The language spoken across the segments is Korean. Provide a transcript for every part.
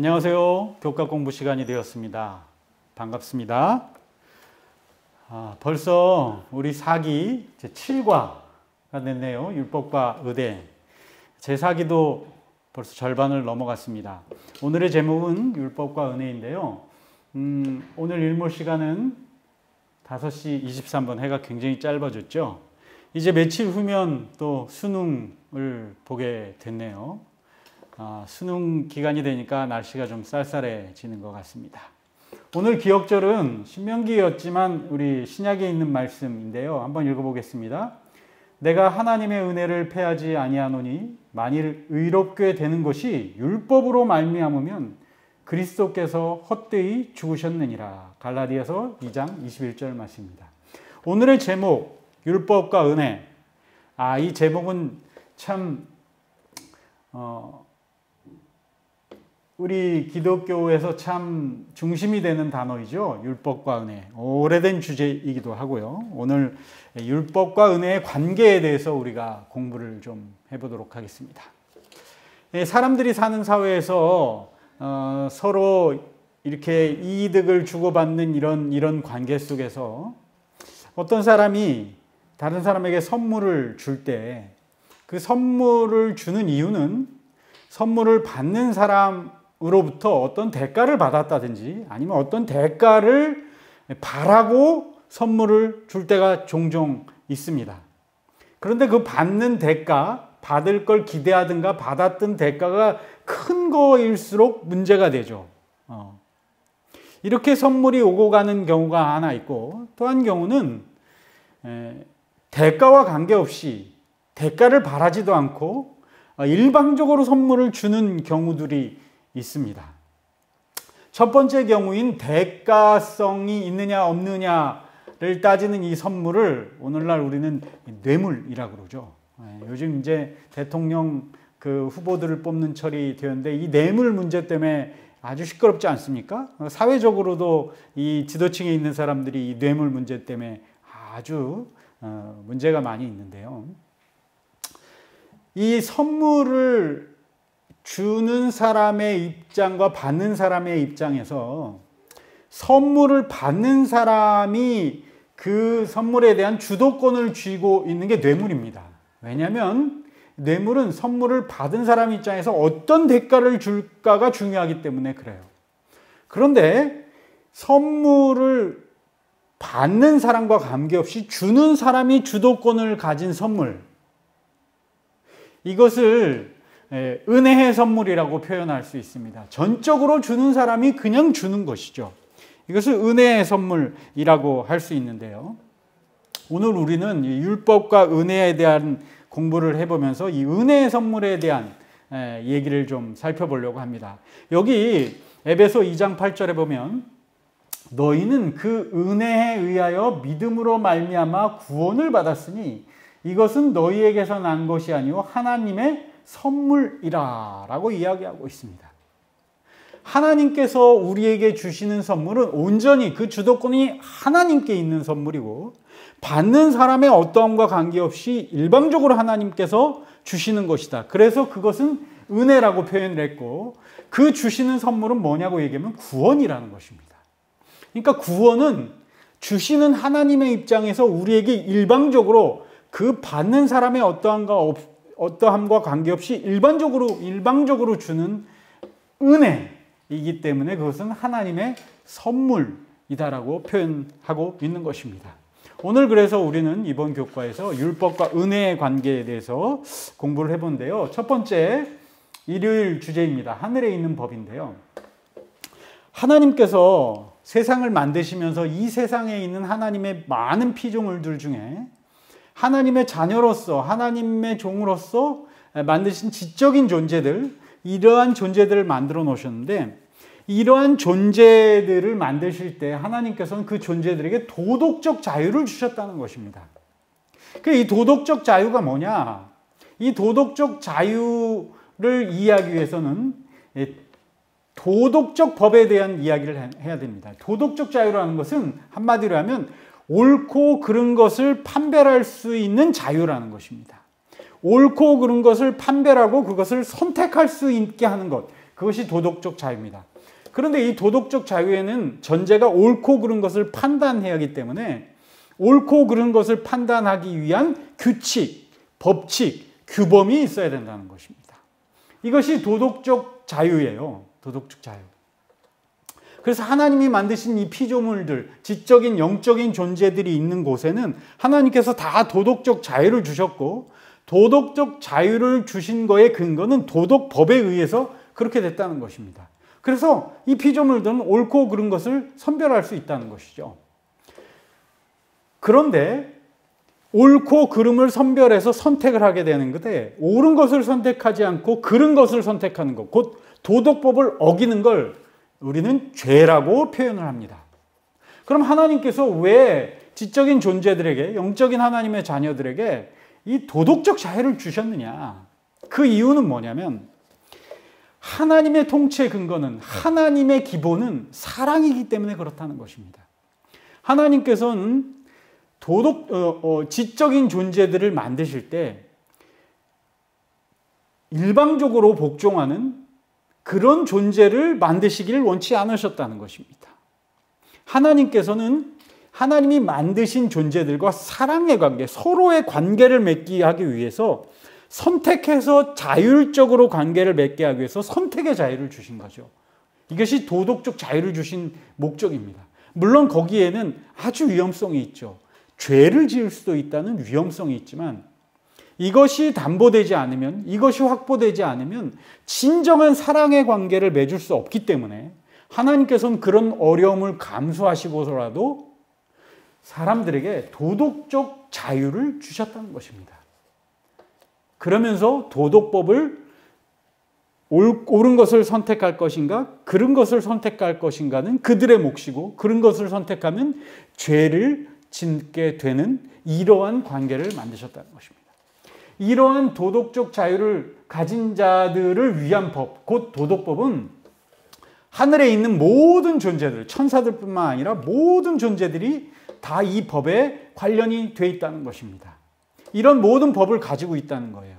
안녕하세요. 교과 공부 시간이 되었습니다. 반갑습니다. 벌써 우리 4기 제7과가 됐네요. 율법과 의대. 제4기도 벌써 절반을 넘어갔습니다. 오늘의 제목은 율법과 은혜인데요. 오늘 일몰 시간은 5시 23분, 해가 굉장히 짧아졌죠. 이제 며칠 후면 또 수능을 보게 됐네요. 수능 기간이 되니까 날씨가 좀 쌀쌀해지는 것 같습니다. 오늘 기억절은 신명기였지만 우리 신약에 있는 말씀인데요. 한번 읽어보겠습니다. 내가 하나님의 은혜를 패하지 아니하노니 만일 의롭게 되는 것이 율법으로 말미암으면 그리스도께서 헛되이 죽으셨느니라. 갈라디아서 2장 21절 말씀입니다. 오늘의 제목 율법과 은혜. 이 제목은 참 우리 기독교에서 참 중심이 되는 단어이죠. 율법과 은혜. 오래된 주제이기도 하고요. 오늘 율법과 은혜의 관계에 대해서 우리가 공부를 좀 해보도록 하겠습니다. 사람들이 사는 사회에서 서로 이렇게 이득을 주고받는 이런 관계 속에서 어떤 사람이 다른 사람에게 선물을 줄 때 그 선물을 주는 이유는 선물을 받는 사람으로부터 어떤 대가를 받았다든지 아니면 어떤 대가를 바라고 선물을 줄 때가 종종 있습니다. 그런데 그 받는 대가, 받을 걸 기대하든가 받았던 대가가 큰 거일수록 문제가 되죠. 이렇게 선물이 오고 가는 경우가 하나 있고, 또 한 경우는 대가와 관계없이 대가를 바라지도 않고 일방적으로 선물을 주는 경우들이 있습니다. 첫 번째 경우인 대가성이 있느냐 없느냐를 따지는 이 선물을 오늘날 우리는 뇌물이라고 그러죠. 요즘 이제 대통령 그 후보들을 뽑는 철이 되었는데 이 뇌물 문제 때문에 아주 시끄럽지 않습니까? 사회적으로도 이 지도층에 있는 사람들이 이 뇌물 문제 때문에 아주 문제가 많이 있는데요. 이 선물을 주는 사람의 입장과 받는 사람의 입장에서 선물을 받는 사람이 그 선물에 대한 주도권을 쥐고 있는 게 뇌물입니다. 왜냐하면 뇌물은 선물을 받은 사람 입장에서 어떤 대가를 줄까가 중요하기 때문에 그래요. 그런데 선물을 받는 사람과 관계없이 주는 사람이 주도권을 가진 선물, 이것을 은혜의 선물이라고 표현할 수 있습니다. 전적으로 주는 사람이 그냥 주는 것이죠. 이것을 은혜의 선물이라고 할 수 있는데요. 오늘 우리는 율법과 은혜에 대한 공부를 해보면서 이 은혜의 선물에 대한 얘기를 좀 살펴보려고 합니다. 여기 에베소 2장 8절에 보면 너희는 그 은혜에 의하여 믿음으로 말미암아 구원을 받았으니 이것은 너희에게서 난 것이 아니요 하나님의 선물이라 라고 이야기하고 있습니다. 하나님께서 우리에게 주시는 선물은 온전히 그 주도권이 하나님께 있는 선물이고 받는 사람의 어떠함과 관계없이 일방적으로 하나님께서 주시는 것이다. 그래서 그것은 은혜라고 표현을 했고 그 주시는 선물은 뭐냐고 얘기하면 구원이라는 것입니다. 그러니까 구원은 주시는 하나님의 입장에서 우리에게 일방적으로 그 받는 사람의 어떠함과 관계없이 일방적으로 주는 은혜이기 때문에 그것은 하나님의 선물이다라고 표현하고 있는 것입니다. 오늘 그래서 우리는 이번 교과에서 율법과 은혜의 관계에 대해서 공부를 해본데요. 첫 번째 일요일 주제입니다. 하늘에 있는 법인데요. 하나님께서 세상을 만드시면서 이 세상에 있는 하나님의 많은 피조물들 중에 하나님의 자녀로서 하나님의 종으로서 만드신 지적인 존재들, 이러한 존재들을 만들어 놓으셨는데 이러한 존재들을 만드실 때 하나님께서는 그 존재들에게 도덕적 자유를 주셨다는 것입니다. 이 도덕적 자유가 뭐냐? 이 도덕적 자유를 이해하기 위해서는 도덕적 법에 대한 이야기를 해야 됩니다. 도덕적 자유라는 것은 한마디로 하면 옳고 그른 것을 판별할 수 있는 자유라는 것입니다. 옳고 그른 것을 판별하고 그것을 선택할 수 있게 하는 것, 그것이 도덕적 자유입니다. 그런데 이 도덕적 자유에는 전제가 옳고 그른 것을 판단해야 하기 때문에 옳고 그른 것을 판단하기 위한 규칙, 법칙, 규범이 있어야 된다는 것입니다. 이것이 도덕적 자유예요. 도덕적 자유. 그래서 하나님이 만드신 이 피조물들, 지적인 영적인 존재들이 있는 곳에는 하나님께서 다 도덕적 자유를 주셨고 도덕적 자유를 주신 거의 근거는 도덕법에 의해서 그렇게 됐다는 것입니다. 그래서 이 피조물들은 옳고 그른 것을 선별할 수 있다는 것이죠. 그런데 옳고 그름을 선별해서 선택을 하게 되는 것에 옳은 것을 선택하지 않고 그른 것을 선택하는 것, 곧 도덕법을 어기는 걸 우리는 죄라고 표현을 합니다. 그럼 하나님께서 왜 지적인 존재들에게, 영적인 하나님의 자녀들에게 이 도덕적 자유를 주셨느냐? 그 이유는 뭐냐면 하나님의 통치의 근거는, 하나님의 기본은 사랑이기 때문에 그렇다는 것입니다. 하나님께서는 지적인 존재들을 만드실 때 일방적으로 복종하는 그런 존재를 만드시기를 원치 않으셨다는 것입니다. 하나님께서는 하나님이 만드신 존재들과 사랑의 관계, 서로의 관계를 맺게 하기 위해서 선택해서 자율적으로 관계를 맺게 하기 위해서 선택의 자유를 주신 거죠. 이것이 도덕적 자유를 주신 목적입니다. 물론 거기에는 아주 위험성이 있죠. 죄를 지을 수도 있다는 위험성이 있지만 이것이 담보되지 않으면, 이것이 확보되지 않으면 진정한 사랑의 관계를 맺을 수 없기 때문에 하나님께서는 그런 어려움을 감수하시고서라도 사람들에게 도덕적 자유를 주셨다는 것입니다. 그러면서 도덕법을 옳은 것을 선택할 것인가, 그른 것을 선택할 것인가는 그들의 몫이고, 그른 것을 선택하면 죄를 짓게 되는 이러한 관계를 만드셨다는 것입니다. 이러한 도덕적 자유를 가진 자들을 위한 법, 곧 도덕법은 하늘에 있는 모든 존재들, 천사들뿐만 아니라 모든 존재들이 다 이 법에 관련이 돼 있다는 것입니다. 이런 모든 법을 가지고 있다는 거예요.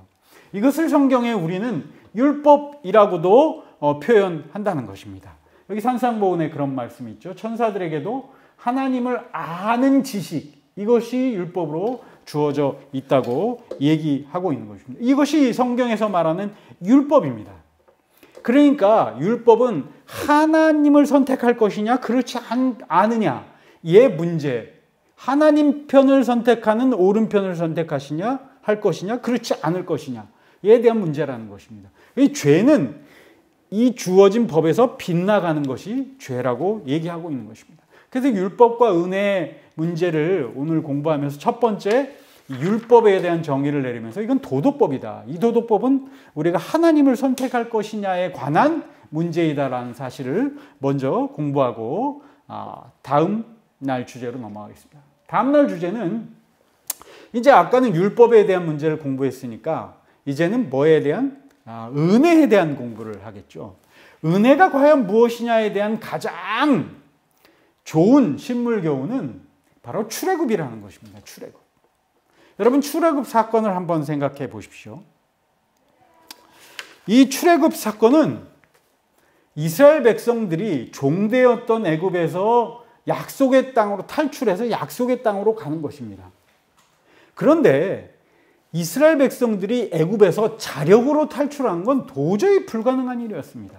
이것을 성경에 우리는 율법이라고도 표현한다는 것입니다. 여기 산상보훈에 그런 말씀이 있죠. 천사들에게도 하나님을 아는 지식, 이것이 율법으로 주어져 있다고 얘기하고 있는 것입니다. 이것이 성경에서 말하는 율법입니다. 그러니까 율법은 하나님을 선택할 것이냐, 그렇지 않으냐의 문제, 하나님 편을 선택하는 옳은 편을 선택하시냐 할 것이냐, 그렇지 않을 것이냐에 대한 문제라는 것입니다. 이 죄는 이 주어진 법에서 빗나가는 것이 죄라고 얘기하고 있는 것입니다. 그래서 율법과 은혜의 문제를 오늘 공부하면서 첫 번째 율법에 대한 정의를 내리면서 이건 도덕법이다. 이 도덕법은 우리가 하나님을 선택할 것이냐에 관한 문제이다라는 사실을 먼저 공부하고 다음 날 주제로 넘어가겠습니다. 다음 날 주제는 이제 아까는 율법에 대한 문제를 공부했으니까 이제는 뭐에 대한 은혜에 대한 공부를 하겠죠. 은혜가 과연 무엇이냐에 대한 가장 좋은 실물 교훈은 바로 출애굽이라는 것입니다. 출애굽. 여러분, 출애굽 사건을 한번 생각해 보십시오. 이 출애굽 사건은 이스라엘 백성들이 종되었던 애굽에서 약속의 땅으로 탈출해서 약속의 땅으로 가는 것입니다. 그런데 이스라엘 백성들이 애굽에서 자력으로 탈출한 건 도저히 불가능한 일이었습니다.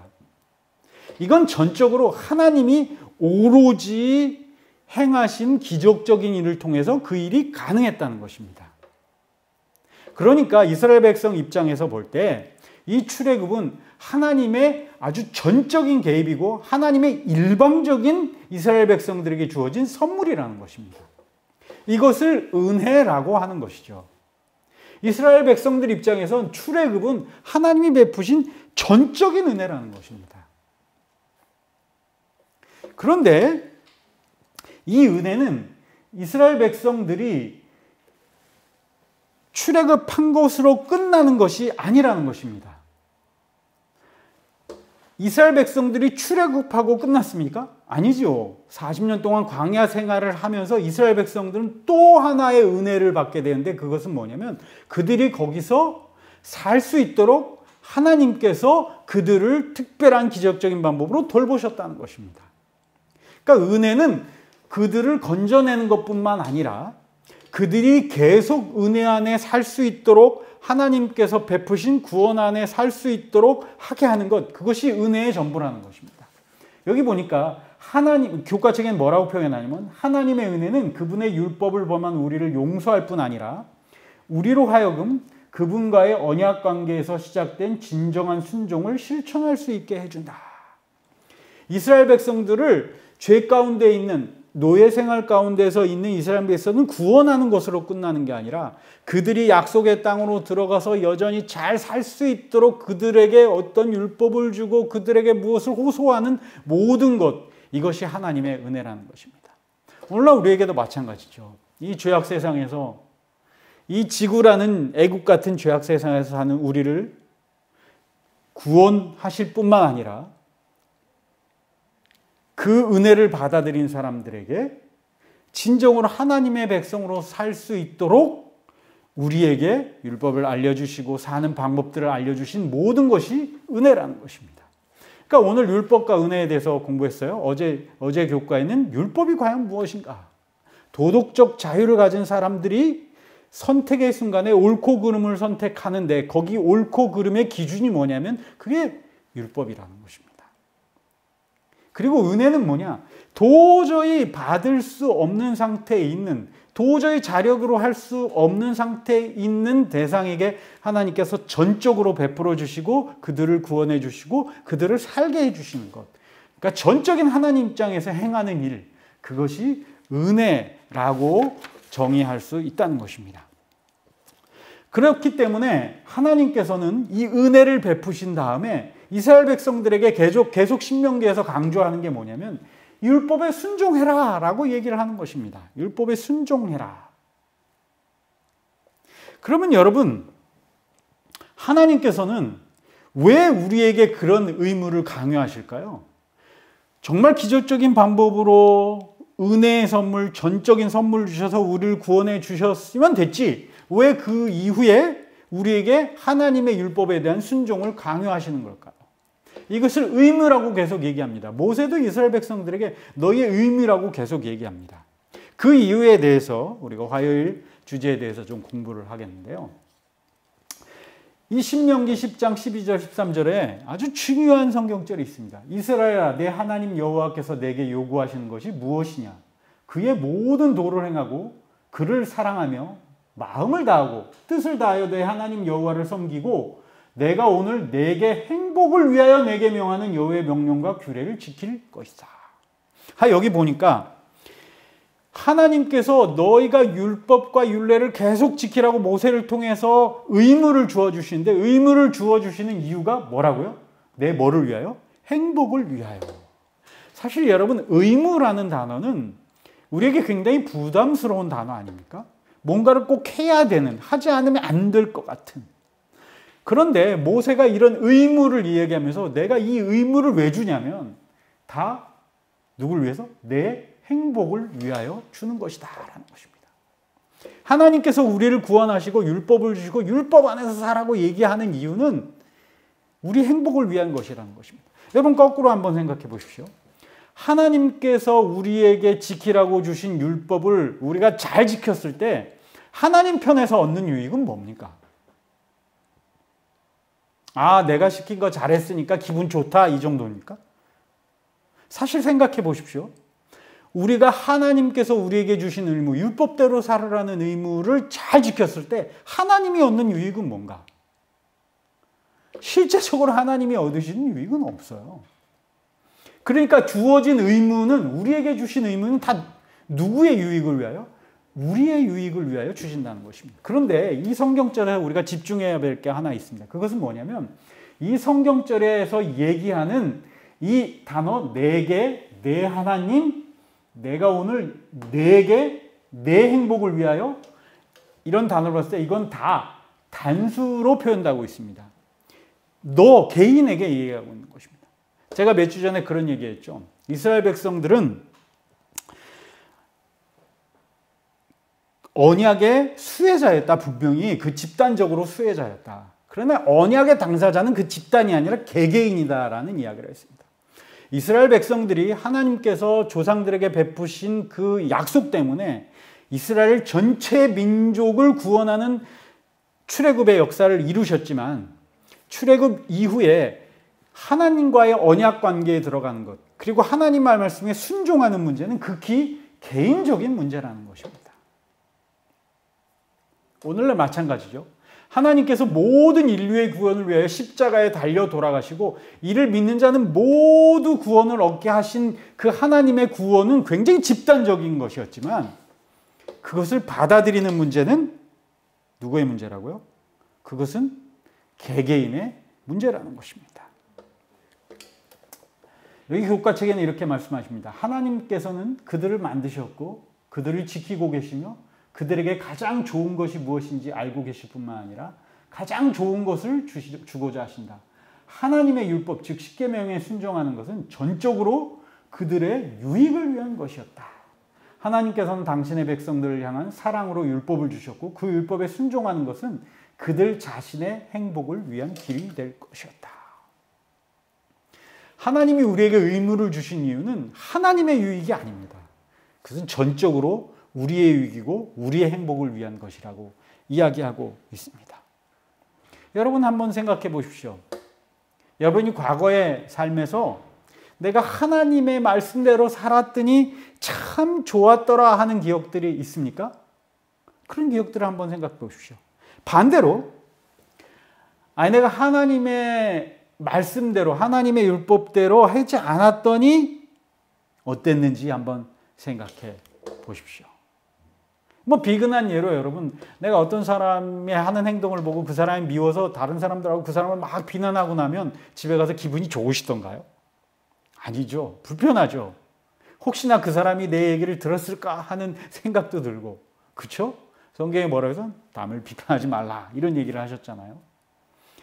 이건 전적으로 하나님이 오로지 행하신 기적적인 일을 통해서 그 일이 가능했다는 것입니다. 그러니까 이스라엘 백성 입장에서 볼 때 이 출애굽은 하나님의 아주 전적인 개입이고 하나님의 일방적인 이스라엘 백성들에게 주어진 선물이라는 것입니다. 이것을 은혜라고 하는 것이죠. 이스라엘 백성들 입장에선 출애굽은 하나님이 베푸신 전적인 은혜라는 것입니다. 그런데 이 은혜는 이스라엘 백성들이 출애굽한 것으로 끝나는 것이 아니라는 것입니다. 이스라엘 백성들이 출애굽하고 끝났습니까? 아니죠. 40년 동안 광야 생활을 하면서 이스라엘 백성들은 또 하나의 은혜를 받게 되는데 그것은 뭐냐면 그들이 거기서 살 수 있도록 하나님께서 그들을 특별한 기적적인 방법으로 돌보셨다는 것입니다. 그러니까 은혜는 그들을 건져내는 것뿐만 아니라 그들이 계속 은혜 안에 살 수 있도록 하나님께서 베푸신 구원 안에 살 수 있도록 하게 하는 것, 그것이 은혜의 전부라는 것입니다. 여기 보니까 하나님, 교과책엔 뭐라고 표현하냐면 하나님의 은혜는 그분의 율법을 범한 우리를 용서할 뿐 아니라 우리로 하여금 그분과의 언약 관계에서 시작된 진정한 순종을 실천할 수 있게 해준다. 이스라엘 백성들을 죄 가운데 있는 노예 생활 가운데서 있는 이스라엘 백성은 구원하는 것으로 끝나는 게 아니라 그들이 약속의 땅으로 들어가서 여전히 잘 살 수 있도록 그들에게 어떤 율법을 주고 그들에게 무엇을 호소하는 모든 것, 이것이 하나님의 은혜라는 것입니다. 오늘날 우리에게도 마찬가지죠. 이 죄악 세상에서, 이 지구라는 애국 같은 죄악 세상에서 사는 우리를 구원하실 뿐만 아니라 그 은혜를 받아들인 사람들에게 진정으로 하나님의 백성으로 살 수 있도록 우리에게 율법을 알려주시고 사는 방법들을 알려주신 모든 것이 은혜라는 것입니다. 그러니까 오늘 율법과 은혜에 대해서 공부했어요. 어제 교과에는 율법이 과연 무엇인가? 도덕적 자유를 가진 사람들이 선택의 순간에 옳고 그름을 선택하는데 거기 옳고 그름의 기준이 뭐냐면 그게 율법이라는 것입니다. 그리고 은혜는 뭐냐? 도저히 받을 수 없는 상태에 있는, 도저히 자력으로 할 수 없는 상태에 있는 대상에게 하나님께서 전적으로 베풀어 주시고 그들을 구원해 주시고 그들을 살게 해 주시는 것. 그러니까 전적인 하나님 입장에서 행하는 일, 그것이 은혜라고 정의할 수 있다는 것입니다. 그렇기 때문에 하나님께서는 이 은혜를 베푸신 다음에 이스라엘 백성들에게 계속 신명기에서 강조하는 게 뭐냐면 율법에 순종해라 라고 얘기를 하는 것입니다. 율법에 순종해라. 그러면 여러분, 하나님께서는 왜 우리에게 그런 의무를 강요하실까요? 정말 기적적인 방법으로 은혜의 선물, 전적인 선물 주셔서 우리를 구원해 주셨으면 됐지. 왜 그 이후에 우리에게 하나님의 율법에 대한 순종을 강요하시는 걸까요? 이것을 의무라고 계속 얘기합니다. 모세도 이스라엘 백성들에게 너희의 의무라고 계속 얘기합니다. 그 이유에 대해서 우리가 화요일 주제에 대해서 좀 공부를 하겠는데요. 이 신명기 10장 12절 13절에 아주 중요한 성경절이 있습니다. 이스라엘아, 내 하나님 여호와께서 내게 요구하시는 것이 무엇이냐? 그의 모든 도를 행하고 그를 사랑하며 마음을 다하고 뜻을 다하여 내 하나님 여호와를 섬기고 내가 오늘 내게 행복을 위하여 내게 명하는 여호와의 명령과 규례를 지킬 것이다. 여기 보니까 하나님께서 너희가 율법과 율례를 계속 지키라고 모세를 통해서 의무를 주어주시는데 의무를 주어주시는 이유가 뭐라고요? 내 뭐를 위하여? 행복을 위하여. 사실 여러분, 의무라는 단어는 우리에게 굉장히 부담스러운 단어 아닙니까? 뭔가를 꼭 해야 되는, 하지 않으면 안 될 것 같은. 그런데 모세가 이런 의무를 이야기하면서 내가 이 의무를 왜 주냐면 다 누굴 위해서? 내 행복을 위하여 주는 것이다 라는 것입니다. 하나님께서 우리를 구원하시고 율법을 주시고 율법 안에서 살라고 얘기하는 이유는 우리 행복을 위한 것이라는 것입니다. 여러분, 거꾸로 한번 생각해 보십시오. 하나님께서 우리에게 지키라고 주신 율법을 우리가 잘 지켰을 때 하나님 편에서 얻는 유익은 뭡니까? 내가 시킨 거 잘했으니까 기분 좋다, 이 정도입니까? 사실 생각해 보십시오. 우리가 하나님께서 우리에게 주신 의무, 율법대로 살으라는 의무를 잘 지켰을 때 하나님이 얻는 유익은 뭔가? 실제적으로 하나님이 얻으시는 유익은 없어요. 그러니까 주어진 의무는, 우리에게 주신 의무는 다 누구의 유익을 위하여? 우리의 유익을 위하여 주신다는 것입니다. 그런데 이 성경절에 우리가 집중해야 될 게 하나 있습니다. 그것은 뭐냐면 이 성경절에서 얘기하는 이 단어 내게, 내 하나님, 내가 오늘 내게, 내 행복을 위하여, 이런 단어를 봤을 때 이건 다 단수로 표현하고 있습니다. 너 개인에게 얘기하고 있는 것입니다. 제가 몇 주 전에 그런 얘기했죠. 이스라엘 백성들은 언약의 수혜자였다. 분명히 그 집단적으로 수혜자였다. 그러나 언약의 당사자는 그 집단이 아니라 개개인이다라는 이야기를 했습니다. 이스라엘 백성들이 하나님께서 조상들에게 베푸신 그 약속 때문에 이스라엘 전체 민족을 구원하는 출애굽의 역사를 이루셨지만 출애굽 이후에 하나님과의 언약 관계에 들어가는 것, 그리고 하나님 말씀에 순종하는 문제는 극히 개인적인 문제라는 것입니다. 오늘날 마찬가지죠. 하나님께서 모든 인류의 구원을 위하여 십자가에 달려 돌아가시고 이를 믿는 자는 모두 구원을 얻게 하신 그 하나님의 구원은 굉장히 집단적인 것이었지만 그것을 받아들이는 문제는 누구의 문제라고요? 그것은 개개인의 문제라는 것입니다. 여기 교과책에는 이렇게 말씀하십니다. 하나님께서는 그들을 만드셨고 그들을 지키고 계시며 그들에게 가장 좋은 것이 무엇인지 알고 계실 뿐만 아니라 가장 좋은 것을 주고자 하신다. 하나님의 율법, 즉 십계명에 순종하는 것은 전적으로 그들의 유익을 위한 것이었다. 하나님께서는 당신의 백성들을 향한 사랑으로 율법을 주셨고 그 율법에 순종하는 것은 그들 자신의 행복을 위한 길이 될 것이었다. 하나님이 우리에게 의무를 주신 이유는 하나님의 유익이 아닙니다. 그것은 전적으로 우리의 유익이고 우리의 행복을 위한 것이라고 이야기하고 있습니다. 여러분 한번 생각해 보십시오. 여러분이 과거의 삶에서 내가 하나님의 말씀대로 살았더니 참 좋았더라 하는 기억들이 있습니까? 그런 기억들을 한번 생각해 보십시오. 반대로 내가 하나님의 말씀대로 하나님의 율법대로 하지 않았더니 어땠는지 한번 생각해 보십시오. 비근한 예로 여러분, 내가 어떤 사람이 하는 행동을 보고 그 사람이 미워서 다른 사람들하고 그 사람을 막 비난하고 나면 집에 가서 기분이 좋으시던가요? 아니죠. 불편하죠. 혹시나 그 사람이 내 얘기를 들었을까 하는 생각도 들고, 그렇죠? 성경에 뭐라고 해서 남을 비판하지 말라 이런 얘기를 하셨잖아요.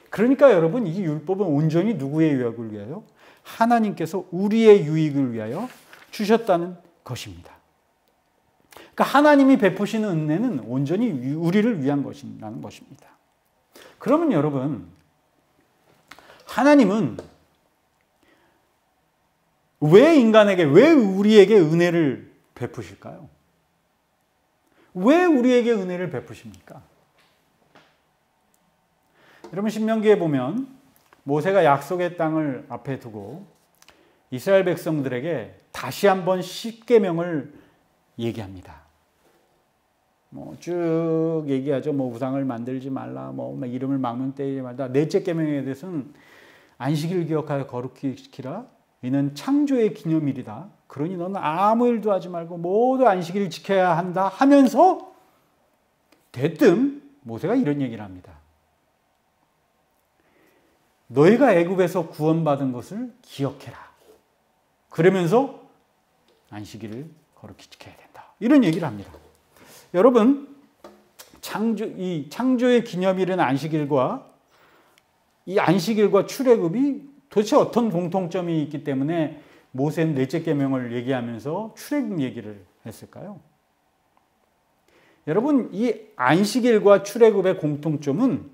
그러니까 여러분, 이 율법은 온전히 누구의 유익을 위하여? 하나님께서 우리의 유익을 위하여 주셨다는 것입니다. 그러니까 하나님이 베푸시는 은혜는 온전히 우리를 위한 것이라는 것입니다. 그러면 여러분, 하나님은 왜 인간에게, 왜 우리에게 은혜를 베푸실까요? 왜 우리에게 은혜를 베푸십니까? 여러분, 신명기에 보면 모세가 약속의 땅을 앞에 두고 이스라엘 백성들에게 다시 한번 십계명을 얘기합니다. 쭉 얘기하죠. 우상을 만들지 말라, 이름을 망명되지 말라. 넷째 계명에 대해서는 안식일을 기억하여 거룩히 지키라. 이는 창조의 기념일이다. 그러니 너는 아무 일도 하지 말고 모두 안식일을 지켜야 한다 하면서 대뜸 모세가 이런 얘기를 합니다. 너희가 애굽에서 구원받은 것을 기억해라. 그러면서 안식일을 거룩히 지켜야 된다. 이런 얘기를 합니다. 여러분, 이 창조의 기념일은 안식일과 이 안식일과 출애굽이 도대체 어떤 공통점이 있기 때문에 모세는 넷째 계명을 얘기하면서 출애굽 얘기를 했을까요? 여러분, 이 안식일과 출애굽의 공통점은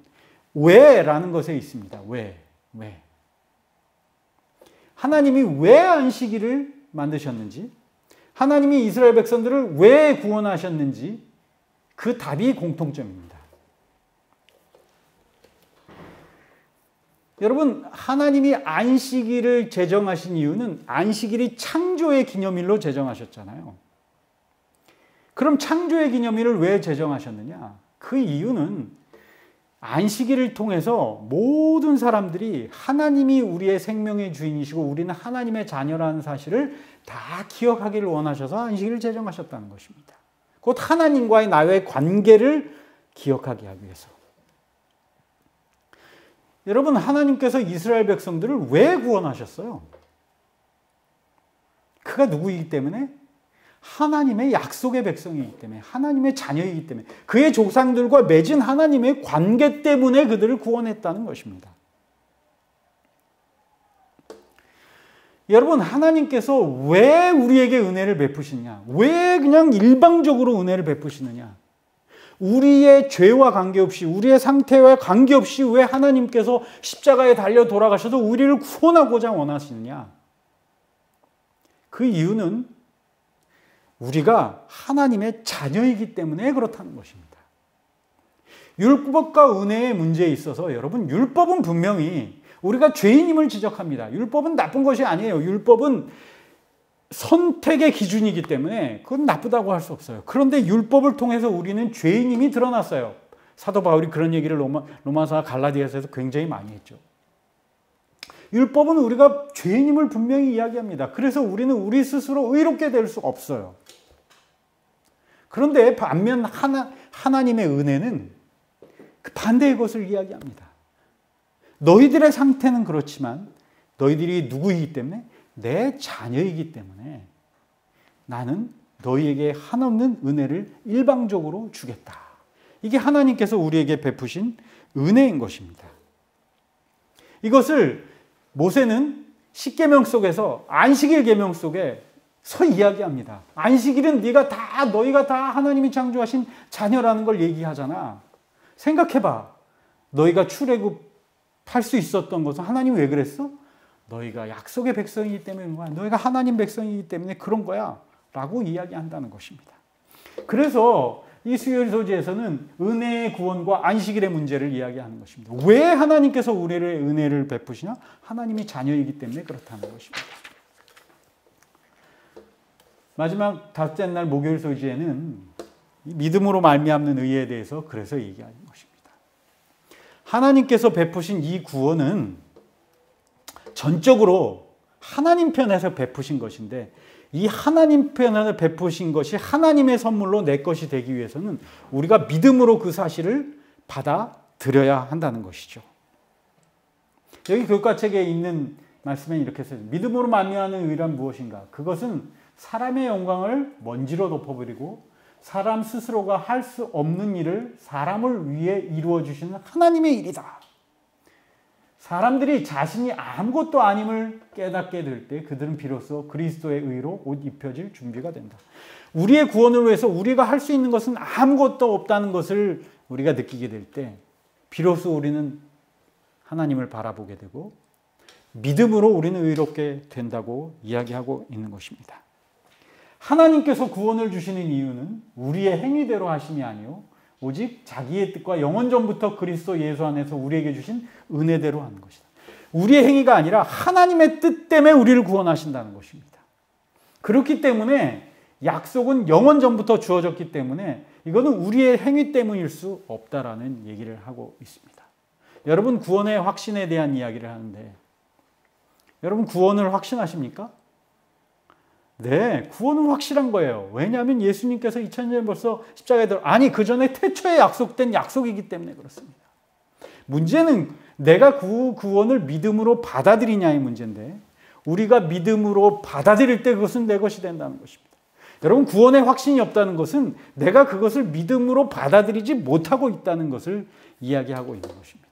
왜라는 것에 있습니다. 왜? 하나님이 왜 안식일을 만드셨는지, 하나님이 이스라엘 백성들을 왜 구원하셨는지 그 답이 공통점입니다. 여러분, 하나님이 안식일을 제정하신 이유는 안식일이 창조의 기념일로 제정하셨잖아요. 그럼 창조의 기념일을 왜 제정하셨느냐? 그 이유는 안식일을 통해서 모든 사람들이 하나님이 우리의 생명의 주인이시고 우리는 하나님의 자녀라는 사실을 다 기억하기를 원하셔서 안식일을 제정하셨다는 것입니다. 곧 하나님과의 나의 관계를 기억하게 하기 위해서. 여러분, 하나님께서 이스라엘 백성들을 왜 구원하셨어요? 그가 누구이기 때문에? 하나님의 약속의 백성이기 때문에, 하나님의 자녀이기 때문에, 그의 조상들과 맺은 하나님의 관계 때문에 그들을 구원했다는 것입니다. 여러분, 하나님께서 왜 우리에게 은혜를 베푸시냐? 왜 그냥 일방적으로 은혜를 베푸시느냐? 우리의 죄와 관계없이, 우리의 상태와 관계없이 왜 하나님께서 십자가에 달려 돌아가셔서 우리를 구원하고자 원하시느냐? 그 이유는 우리가 하나님의 자녀이기 때문에 그렇다는 것입니다. 율법과 은혜의 문제에 있어서 여러분, 율법은 분명히 우리가 죄인임을 지적합니다. 율법은 나쁜 것이 아니에요. 율법은 선택의 기준이기 때문에 그건 나쁘다고 할 수 없어요. 그런데 율법을 통해서 우리는 죄인임이 드러났어요. 사도 바울이 그런 얘기를 로마서 갈라디아서에서 굉장히 많이 했죠. 율법은 우리가 죄인임을 분명히 이야기합니다. 그래서 우리는 우리 스스로 의롭게 될 수 없어요. 그런데 반면 하나님의 은혜는 그 반대의 것을 이야기합니다. 너희들의 상태는 그렇지만 너희들이 누구이기 때문에? 내 자녀이기 때문에 나는 너희에게 한없는 은혜를 일방적으로 주겠다. 이게 하나님께서 우리에게 베푸신 은혜인 것입니다. 이것을 모세는 십계명 속에서 안식일 계명 속에 이야기합니다. 안식일은 너희가 다 하나님이 창조하신 자녀라는 걸 얘기하잖아. 생각해봐. 너희가 출애굽할 수 있었던 것은 하나님이 왜 그랬어? 너희가 약속의 백성이기 때문에 그런 거야. 너희가 하나님 백성이기 때문에 그런 거야. 라고 이야기한다는 것입니다. 그래서 이 수요일 소지에서는 은혜의 구원과 안식일의 문제를 이야기하는 것입니다. 왜 하나님께서 우리를 은혜를 베푸시냐? 하나님이 자녀이기 때문에 그렇다는 것입니다. 마지막 다섯째 날 목요일 소지에는 믿음으로 말미암는 의에 대해서 그래서 얘기하는 것입니다. 하나님께서 베푸신 이 구원은 전적으로 하나님 편에서 베푸신 것인데, 이 하나님 편에서 베푸신 것이 하나님의 선물로 내 것이 되기 위해서는 우리가 믿음으로 그 사실을 받아들여야 한다는 것이죠. 여기 교과책에 있는 말씀에 이렇게 써요. 믿음으로 말미암는 의란 무엇인가? 그것은 사람의 영광을 먼지로 덮어버리고 사람 스스로가 할 수 없는 일을 사람을 위해 이루어 주시는 하나님의 일이다. 사람들이 자신이 아무것도 아님을 깨닫게 될 때 그들은 비로소 그리스도의 의로 옷 입혀질 준비가 된다. 우리의 구원을 위해서 우리가 할 수 있는 것은 아무것도 없다는 것을 우리가 느끼게 될 때 비로소 우리는 하나님을 바라보게 되고 믿음으로 우리는 의롭게 된다고 이야기하고 있는 것입니다. 하나님께서 구원을 주시는 이유는 우리의 행위대로 하심이 아니요 오직 자기의 뜻과 영원 전부터 그리스도 예수 안에서 우리에게 주신 은혜대로 하는 것이다. 우리의 행위가 아니라 하나님의 뜻 때문에 우리를 구원하신다는 것입니다. 그렇기 때문에 약속은 영원 전부터 주어졌기 때문에 이거는 우리의 행위 때문일 수 없다라는 얘기를 하고 있습니다. 여러분, 구원의 확신에 대한 이야기를 하는데 여러분, 구원을 확신하십니까? 네, 구원은 확실한 거예요. 왜냐하면 예수님께서 2000년 벌써 십자가에 그 전에 태초에 약속된 약속이기 때문에 그렇습니다. 문제는 내가 구원을 믿음으로 받아들이냐의 문제인데, 우리가 믿음으로 받아들일 때 그것은 내 것이 된다는 것입니다. 여러분, 구원의 확신이 없다는 것은 내가 그것을 믿음으로 받아들이지 못하고 있다는 것을 이야기하고 있는 것입니다.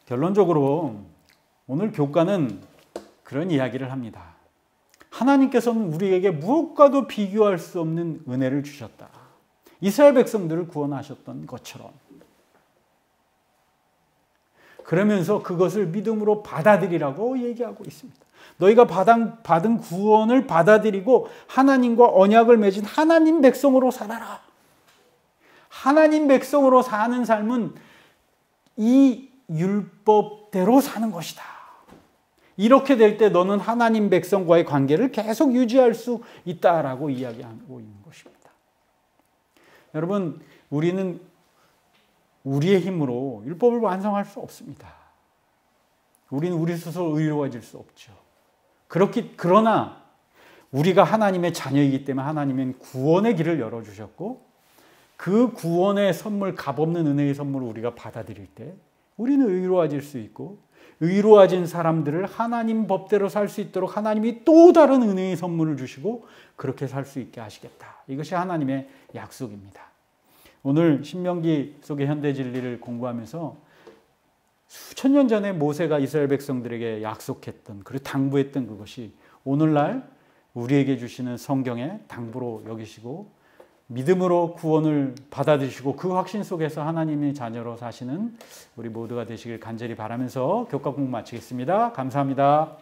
결론적으로 오늘 교과는 그런 이야기를 합니다. 하나님께서는 우리에게 무엇과도 비교할 수 없는 은혜를 주셨다. 이스라엘 백성들을 구원하셨던 것처럼. 그러면서 그것을 믿음으로 받아들이라고 얘기하고 있습니다. 너희가 받은 구원을 받아들이고 하나님과 언약을 맺은 하나님 백성으로 살아라. 하나님 백성으로 사는 삶은 이 율법대로 사는 것이다. 이렇게 될 때 너는 하나님 백성과의 관계를 계속 유지할 수 있다라고 이야기하고 있는 것입니다. 여러분, 우리는 우리의 힘으로 율법을 완성할 수 없습니다. 우리는 우리 스스로 의로워질 수 없죠. 그러나 우리가 하나님의 자녀이기 때문에 하나님은 구원의 길을 열어주셨고 그 구원의 선물, 값없는 은혜의 선물을 우리가 받아들일 때 우리는 의로워질 수 있고, 의로워진 사람들을 하나님 법대로 살 수 있도록 하나님이 또 다른 은혜의 선물을 주시고 그렇게 살 수 있게 하시겠다. 이것이 하나님의 약속입니다. 오늘 신명기 속의 현대 진리를 공부하면서 수천 년 전에 모세가 이스라엘 백성들에게 약속했던, 그리고 당부했던 그것이 오늘날 우리에게 주시는 성경의 당부로 여기시고 믿음으로 구원을 받아들이시고 그 확신 속에서 하나님의 자녀로 사시는 우리 모두가 되시길 간절히 바라면서 교과 공부 마치겠습니다. 감사합니다.